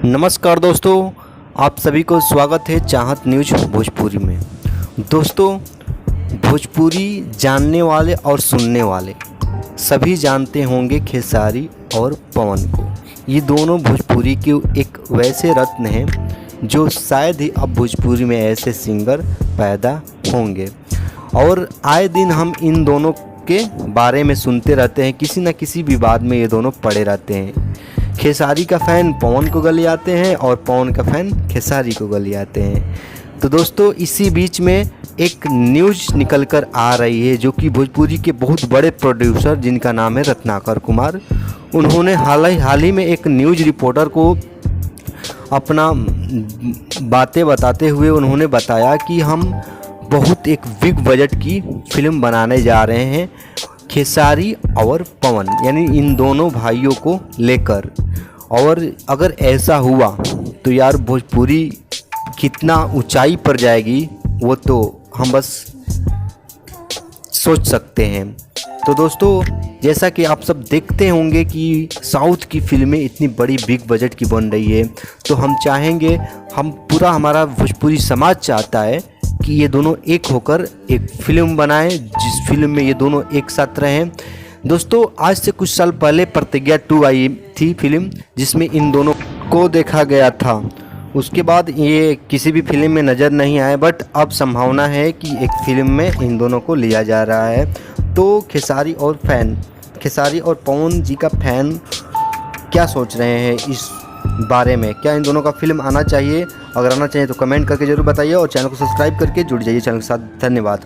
नमस्कार दोस्तों, आप सभी को स्वागत है चाहत न्यूज भोजपुरी में। दोस्तों, भोजपुरी जानने वाले और सुनने वाले सभी जानते होंगे खेसारी और पवन को। ये दोनों भोजपुरी के एक वैसे रत्न हैं जो शायद ही अब भोजपुरी में ऐसे सिंगर पैदा होंगे। और आए दिन हम इन दोनों के बारे में सुनते रहते हैं, किसी न किसी विवाद में ये दोनों पड़े रहते हैं। खेसारी का फ़ैन पवन को गले आते हैं और पवन का फ़ैन खेसारी को गले आते हैं। तो दोस्तों, इसी बीच में एक न्यूज़ निकल कर आ रही है जो कि भोजपुरी के बहुत बड़े प्रोड्यूसर जिनका नाम है रत्नाकर कुमार, उन्होंने हाल ही में एक न्यूज़ रिपोर्टर को अपना बातें बताते हुए उन्होंने बताया कि हम बहुत एक बिग बजट की फिल्म बनाने जा रहे हैं खेसारी और पवन, यानी इन दोनों भाइयों को लेकर। और अगर ऐसा हुआ तो यार भोजपुरी कितना ऊंचाई पर जाएगी वो तो हम बस सोच सकते हैं। तो दोस्तों, जैसा कि आप सब देखते होंगे कि साउथ की फिल्में इतनी बड़ी बिग बजट की बन रही है, तो हम चाहेंगे, हमारा भोजपुरी समाज चाहता है कि ये दोनों एक होकर एक फ़िल्म बनाएं जिस फिल्म में ये दोनों एक साथ रहें। दोस्तों, आज से कुछ साल पहले प्रतिज्ञा 2 आई थी फिल्म, जिसमें इन दोनों को देखा गया था। उसके बाद ये किसी भी फिल्म में नज़र नहीं आए, बट अब संभावना है कि एक फिल्म में इन दोनों को लिया जा रहा है। तो खेसारी और पवन जी का फ़ैन क्या सोच रहे हैं इस बारे में? क्या इन दोनों का फिल्म आना चाहिए? अगर आना चाहिए तो कमेंट करके ज़रूर बताइए और चैनल को सब्सक्राइब करके जुड़ जाइए चैनल के साथ। धन्यवाद।